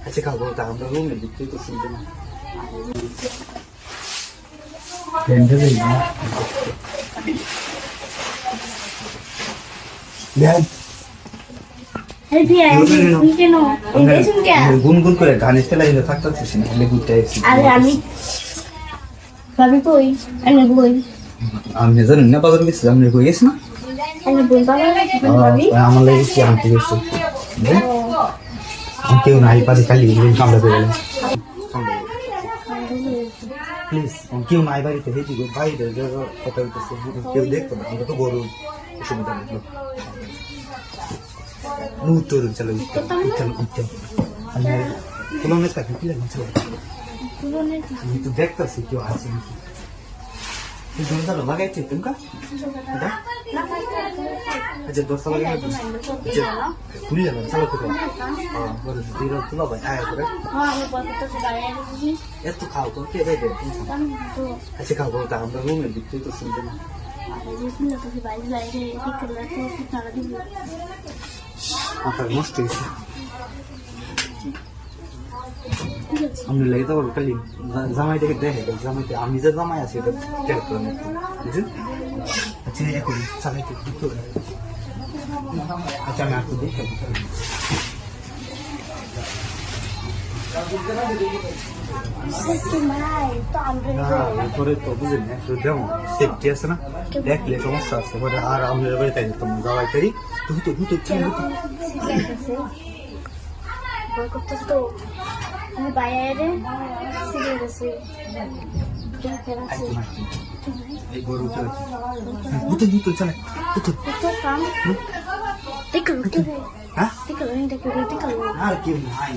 আচ্ছা খাবো তা আমরা রুমে দিতে তো শুনতে না গুনগুন করে গান স্টেলাই থাকতেছিস না আমি ভাবি কই আমি বই আমি জানি না বাজারে গেছি আমি কই গেছি না আমি বই ভাবি আমার লাগে কি আনতে গেছি আমি কেউ নাই পারি খালি কামড়া করে গেলাম প্লিজ কেউ নাই বাড়িতে হেঁটে গো বাইরে কথা বলতেছে কেউ দেখতো না আমরা তো গরু অসুবিধা নেই উত্তর চলো উত্তর আমি পুলনের কাছে কি লাগছে চলো আমি তো দেখতেছি কেউ আছে নাকি तुम चलो लगाइए तुमका अच्छा दोस्तों लगे खुली जाना चलो तो हाँ बस धीरे चलो भाई आया तो हाँ मैं बहुत तो से गाया है ये तो खाओ तो क्या दे दे अच्छा खाओ तो हम लोग रूम में दिखते तो सुनते ना जिसमें तो से बाइक लाए थे एक कलर तो कितना लगी आता मस्त है আমি লেগে তো খালি জামাইটাকে দেখে জামাইতে আমি যে জামাই আছি এটা খেয়াল করে বুঝলি আচ্ছা এখন চালাইতে দিতে আচ্ছা আমি আর তো দেখে পরে তো বুঝলি না দেবো সেফটি আছে না দেখলে সমস্যা আছে পরে আর আমাদের বাড়িতে যেতাম যাওয়াই করি দুটো দুটো তো আমি বাইরে সিরিয়াল আছে এই গরু চলে দুটো দুটো চলে দুটো তো কাম দেখো হ্যাঁ দেখো আর কি নাই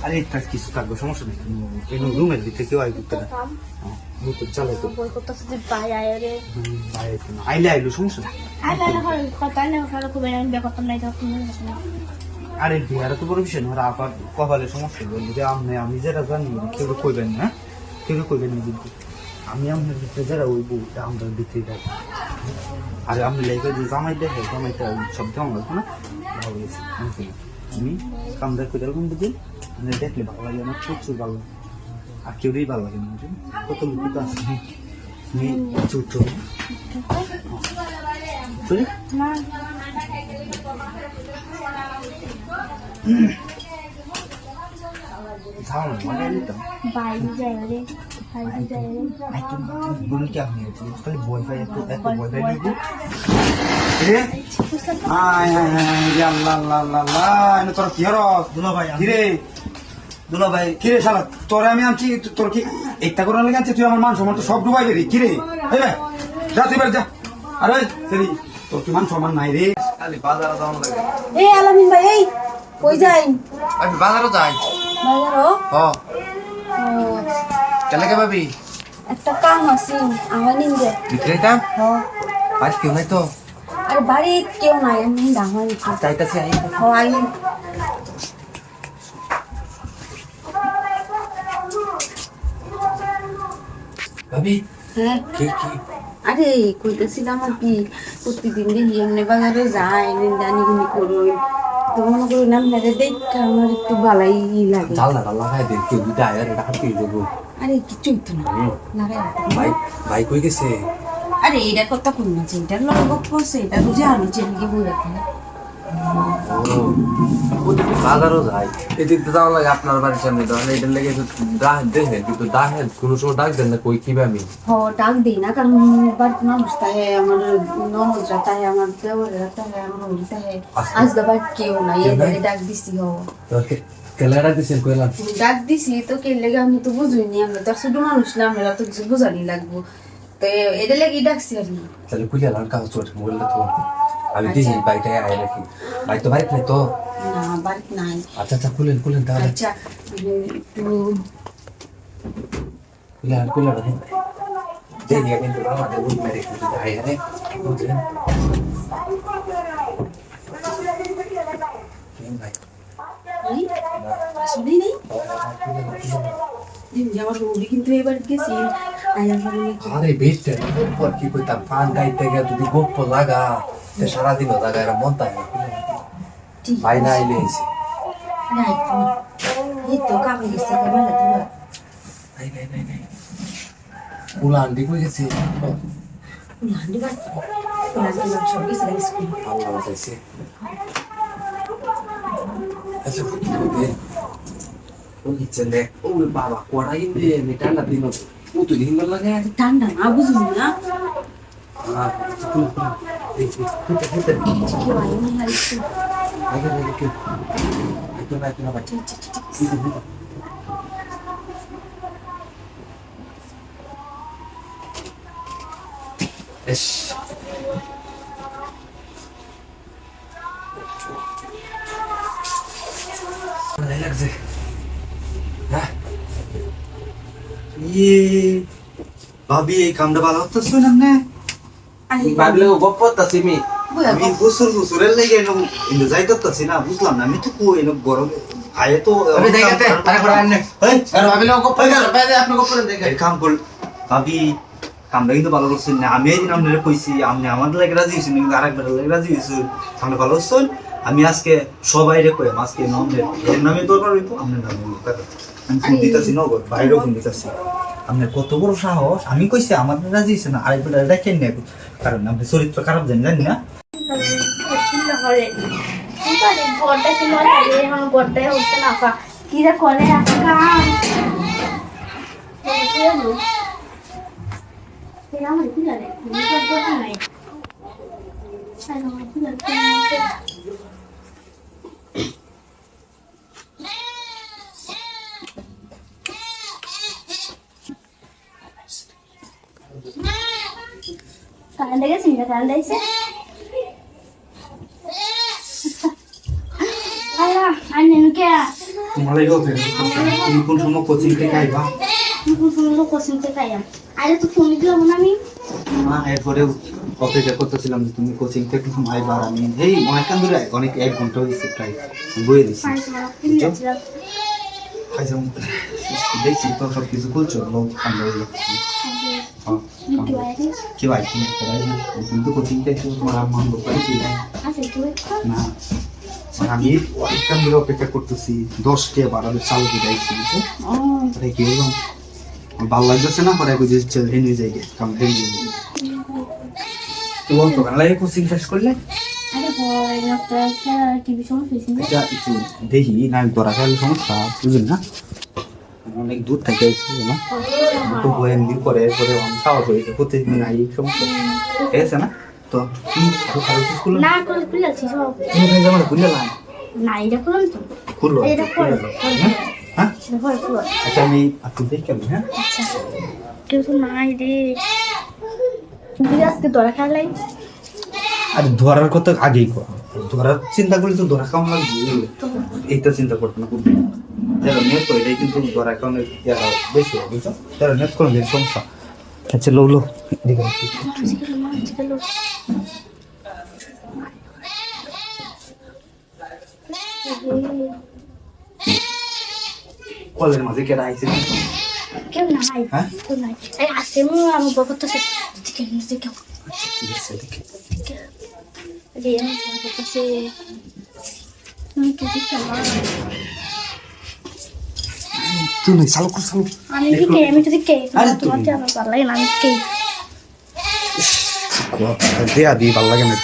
আরে এটা কিছু থাকবে সমস্যা নেই কেন রুমের ভিতরে কেউ আইতে না দুটো চলে তো বল কত যদি বাইরে আইলে আইলো সমস্যা নেই কথা না খারাপ হবে না ব্যাপার তো নাই তখন আরে বিয়ার তো বড় বিষয় না আবার কপালে সমস্যা বলবো যে আমি যেটা জানি কেউ কইবেন না কেউ কইবেন না কিন্তু আমি আপনার ভিতরে যারা ওই বউটা আমাদের ভিতরে যাবো আর আমি লেগে যে জামাই দেখে জামাইটা সব দেওয়া লাগবে না ভালো গেছে আমি কামটা করে এরকম বুঝি মানে দেখলে ভালো লাগে আমার প্রচুর ভালো লাগে আর কেউই ভালো লাগে না বুঝলি কত লোক তো আছে ছোট না বাইরে যায় রে बोल क्या हुआ खाली वाईफाई एक वाईफाई लेबो ए अल्लाह अल्लाह अल्लाह इन तोर কি হরো দুলা ভাই কি রে শালা তোরে আমি আমছি তোর কি একটা করে লাগে আনছি তুই আমার মান সম্মান তো সব ডুবাই দিবি কি রে এই ভাই যা তুই বের যা আরে সেরি তোর কি মান সম্মান নাই রে খালি বাজারে যাওয়া লাগে এই আলামিন ভাই এই কই যাই আমি বাজারে যাই বাজারও হ্যাঁ চলে কে ভাবি একটা কাম আছে আমার নিন্দে বিক্রেতা হ্যাঁ বাড়ি কেউ নাই তো আরে বাড়ি কেউ নাই আমি ডাঙাই চাইতাছি আই হয় ভাবি হ্যাঁ কি আরে কইতেছিলাম আর কি প্রতিদিন দেখি এমনি বাজারে যাই জানি গুনি করুন তো মনে করি না মেরে দেখে আমার একটু ভালোই লাগে জাল না লাগাই দে কেউ বিদায় আর এটা হাতে দেবো আরে কিছুই তো না লাগাই ভাই ভাই কই গেছে আরে এটা কথা কোন না যে এটার লগে গপ্প আছে এটা বুঝে আমি যে কি বই রাখি বাজারও যাই এদিক তো যাওয়া লাগে আপনার বাড়ির সামনে তাহলে এটার লেগে ডাক দেখে কিন্তু ডাকেন কোনো সময় ডাক দেন না কই কিবে আমি ডাক দিই না কারণ বাড়িতে মানুষ তাহে আমার ননদরা তাহে আমার দেওয়ারেরা তাহে আমার হরি তাহে আজকে বাড়ি কেউ নাই এই ডাক দিছি কেলা ডাক দিছেন কইলাম ডাক দিছি তো কে লেগে আমি তো বুঝিনি আমরা তো ছোট মানুষ না আমরা তো কিছু বুঝানি লাগবো তো এটা লেগে ডাকছি আর তাহলে কুইলা লঙ্কা চোট মোবাইলটা তো আমি দেখি বাইরে আয় রাখি ভাই তো বাড়িতে নাই তো না বাড়িতে নাই আচ্ছা আচ্ছা খুলেন তাহলে আচ্ছা একটু কুইলা রাখেন দেখি কিন্তু আমাদের ওই মেরে কিন্তু আয় রে বুঝলেন ভাই আসলে নেই আমার রোগী কিন্তু এবার গেছি আইনা বলে কি আরে বেটে পর কি কইতাম পান গাইতে গিয়ে যদি গোপ লাগা তে সারাদিনও লাগা এরা মন তাই না ঠিক ভাই না আইলে এসে রাইট এই তো কামে গেছে কেমন তোরা নাই নাই নাই নাই উলান দি কই গেছে লান্ডি বাট লান্ডি বাট সব কিছু লাগে স্কুল আল্লাহ বাঁচাইছে আচ্ছা কি হবে ওই চলে ওরে বাবা কোড়াই দে মিটানা দিন ও তো দিন লাগে ঠান্ডা না বুঝলি না আর কুল কুল এই ফুটে কি ভাই নি হারিছে আগে আগে কি একটু না বাচ্চা এস ভালো লাগছে হ্যাঁ ইয়ে ভাবি এই কামটা ভালো হতেছে না নে ভাবলে গপ্প করতেছি আমি আমি ফুসুরের লেগে এনো ইন্দু যাই করতেছি না বুঝলাম না আমি তো কই এনো গরম আয়ে তো আমি দেখাতে আরে করে আননে এই আর ভাবলে গপ্প করে বাইরে আপনি গপ্প করে দেখেন এই কাম কর ভাবি কামটা কিন্তু ভালো করছেন না আমি এইদিন আপনারা কইছি আপনি আমাদের লাগে রাজি হয়েছেন কিন্তু আরেকবার লাগে রাজি হয়েছেন কামটা ভালো হচ্ছেন আমি আজকে সবাই রে কই আজকে এর নামে দরকার হইতো আপনার নামে আমি ফোন দিতেছি নগর বাইরেও ফোন দিতেছি আপনার কত বড় সাহস আমি কইছি আমাদের রাজি হয়েছে না আরেকবার দেখেন না কারণ আপনার চরিত্র খারাপ জানি জানি না কিরা করে কারেন্ট গেছে না কারেন্ট আইছে আয়া আইনে কে তোমালাই গো তুমি কোন সময় কোচিং থেকে আইবা শুনলো কোচিং থেকে আইয়া আরে তো ফোন দিলাম না আমি না এরপরে অপেক্ষা করতেছিলাম যে তুমি কোচিং থেকে আইবা আর আমি এই অনেকক্ষণ ধরে অনেক 1 ঘন্টা হয়েছে প্রায় বয়ে দিছি আচ্ছা দেখছি তো সব কিছু খুলছো লোক ঠান্ডা হয়ে যাচ্ছে কি ভাই তুমি তো কোচিং থেকে তোমার আম্মা লোক পাইছি না আমি অনেকক্ষণ ধরে অপেক্ষা করতেছি 10টা 12 চালু করে আইছি বুঝছো তাই কি হলো ভালো লাগতেছে না পরে কই যে চল হেনে যাই কাম হেনে যাই তো বলতো বাংলায় কোচিং শেষ করলে আরে ভয় একটা টিভি সমস্যা হয়েছে এটা একটু দেখি না তোরা খেলে সমস্যা বুঝলি না অনেক দূর থেকে এসেছি না তো এমনি করে পরে আমি খাওয়া হয়েছে প্রতিদিন আই সমস্যা ঠিক আছে না তো কি খারাপ স্কুল না করে খুলেছি সব তুমি ভাই আমার ভুলে না না এটা খুললাম তো খুললো এটা পরে হ্যাঁ এটা পরে খুলো আচ্ছা আমি একটু দেখি হ্যাঁ আচ্ছা কেউ তো নাই রে তুই আজকে তোরা খেলাই আর ধরার কথা আগেই কর ধরার চিন্তা করলে তো ধরা কেমন লাগবে এইটা চিন্তা করতে না করবে যারা নেট করে এটাই কিন্তু ধরা কেমন বেশি হবে বুঝছো যারা নেট করে বেশি সমস্যা আচ্ছা লো এদিকে কলের মাঝে কেডা আইছে কেউ নাই হ্যাঁ কেউ নাই এই আসে মু আমি বাবা তো সে ঠিক আছে কেউ আচ্ছা ঠিক আছে দেখি রে আমি তো কাছে আমি কি দিতাম তুমি চালু আমি কি কে আমি যদি কে আরে তোমার তুমি- আমার ভালো লাগে না আমি কে দেয়া দি ভালো লাগে না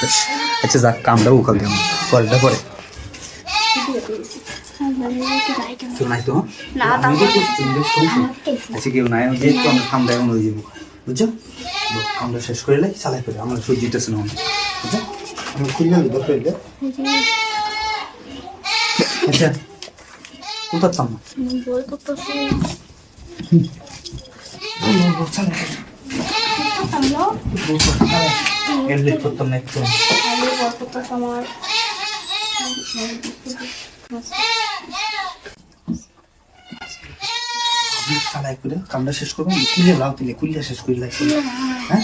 আচ্ছা যাক কামটা উকাল দিও পরেটা পরে কেউ নাই তো না, আমি তো তাও- তুমি শুনছো আচ্ছা কেউ নাই যে তো আমরা কামটা এমন হয়ে যাবো বুঝছো কামটা শেষ করে লাই চালাই করে আমার সবজিটা শোনো বুঝছো আমি খুললে দরকার হইলে আচ্ছা কোথাও চাম না বই করতেছি চালাই এলে করতাম না একটু আমি বই করতেছি আমার চালাই করে কামটা শেষ করবো কুলে লাও তুলে কুলে শেষ করে লাই হ্যাঁ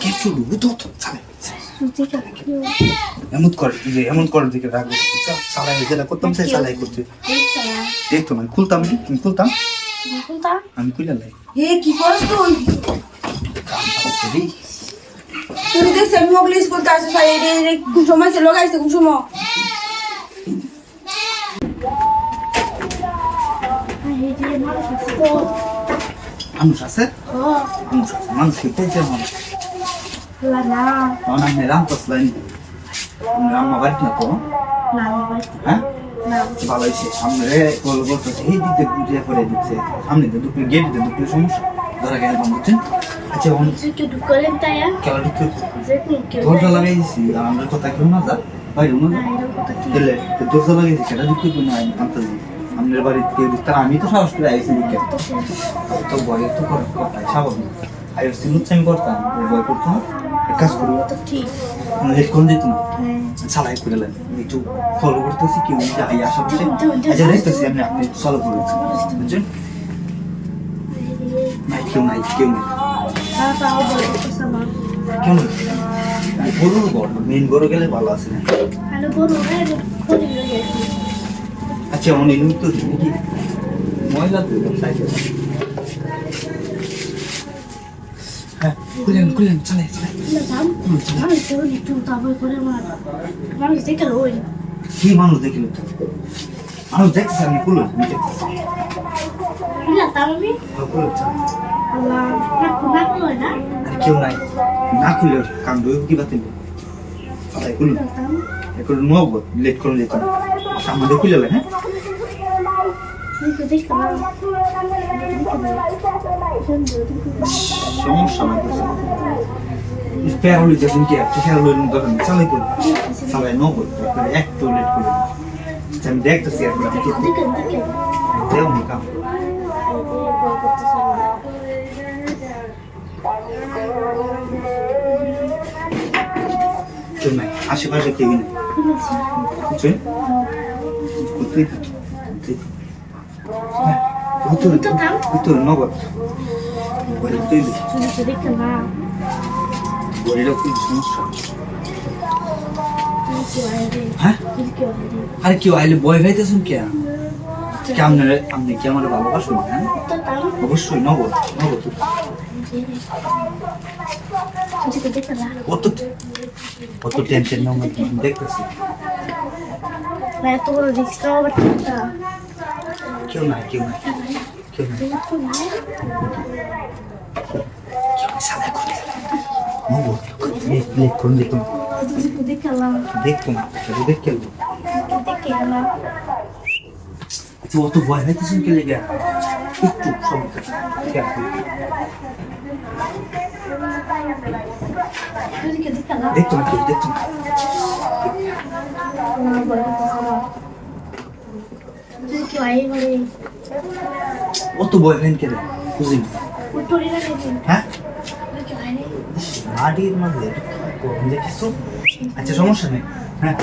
কিছু তো চালাই এমন করে দিকে রাখবো চালাই যেটা করতাম সেই চালাই করতে দেখতো মানে খুলতাম তুমি খুলতাম কোনটা আমি কইলা লাই হে কি করছ তুই রে তুই দেখছ আমি ওগুলো স্কুল কাছে সাই রে কোন সময় ছিল গাইছে কোন সময় এই যে মানুষ আছে তো মানুষ আছে ও মানুষ খেতে মানুষ না আমি রাম পাসলাইন রাম বাড়ি না তো না ভাই হ্যাঁ না ভালো হয়েছে সামনে কল করতেছে এই দিক দিয়ে ঘুরিয়ে পড়ে দিচ্ছে সামনে দিয়ে দুপুরে গেট দিয়ে দুপুরে সমস্যা ধরা গেলে বুঝছেন আচ্ছা অনেক যে ঢুকলেন তাই খেলা ঠিক করছে যে কোন কেউ দরজা লাগাই দিছি আর আমরা কথা কেউ না যা বাইরে না না এরকম কথা ঠিক দিলে দরজা লাগাইছি সেটা দিক থেকে না আনতেছি আমাদের বাড়িতে কেউ তার আমি তো সাহস করে আইসি দিকে তো শেষ তো ভয় তো করে কথা স্বাভাবিক আর সিলুচ্ছ আমি করতাম ভয় করতো না এক কাজ করি তো ঠিক লেট করে দিত না হ্যাঁ চালাই করে লাগে একটু ফলো করতেছি কেউ যাই আশেপাশে আচ্ছা দেখতেছি আপনি আপনি ফলো করুন বুঝছেন নাই কেউ নাই কেউ নেই তাও বলে তো সামা কেউ নেই গরুর ঘর মেন গরু গেলে ভালো আছে না হ্যালো বড় রে খোঁজ লাগে আচ্ছা অনেক তো কি ময়লা তো সাইকেল হ্যাঁ খুলেন চালাই চালাই না দাম আমি তো একটু তাবই করে মানুষ দেখে ওই কি মানুষ দেখিল তো মানুষ দেখছে আমি খুলুন আমি দেখতেছি না দাম আমি খুলুন আল্লাহ না কই না আর কেউ নাই না খুলে কাম দই কি বাতিল চালাই খুলুন দাম এখন নব লেট করে যেত সামনে খুলে হ্যাঁ দেখে না সমস্যা নাই তো প্যারোলি যেদিন কি আছে প্যারোলি ধরেন চালাই করুন চালাই নব একটু লেট করে আমি দেখতেছি একবার দেখে দেও নি কাম কেউ নাই আশেপাশে কেউ নেই বুঝছেন কোথায় ভিতরে নগদ তুই দেখে না বড়িটা খুব সমস্যা কি আইরে হ্যাঁ কি আইরে আরে কেউ আইলে বয় ভাইতেছেন কে আপনি কি আমার ভালোবাসুন হ্যাঁ তো দাম অবশ্যই নগদ নগদ দেখে না কত কত টেনশন নাও দেখতেছি না এত বড় রিস্ক নাও আবার ঠিকটা কেউ নাই কেউ নাই কেউ নাই দেখো না সালাই করে নগদ লেট করুন দেখুন দেখে না দেখুন সেটা দেখে দেখে না তো অত ভয় হইতেছেন কে লেগে একটু সমস্যা দেখে না দেখতো না কেউ দেখতো না না বলে তো সামা কি আইরে মানে অত ভয় হইন কে বুঝিনি উঠোরি না দেখি হ্যাঁ কি আইরে মাটির মাঝে কিছু আচ্ছা সমস্যা নেই হ্যাঁ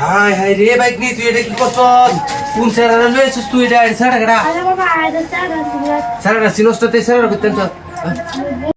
হাই হাই রে বাইক নি তুই এটা কি করছ কোন স্যারেরা লইছিস তুই এটা স্যার আরে বাবা আইরে সারা স্যারেরা সিনস্টাতে স্যারেরা করতেন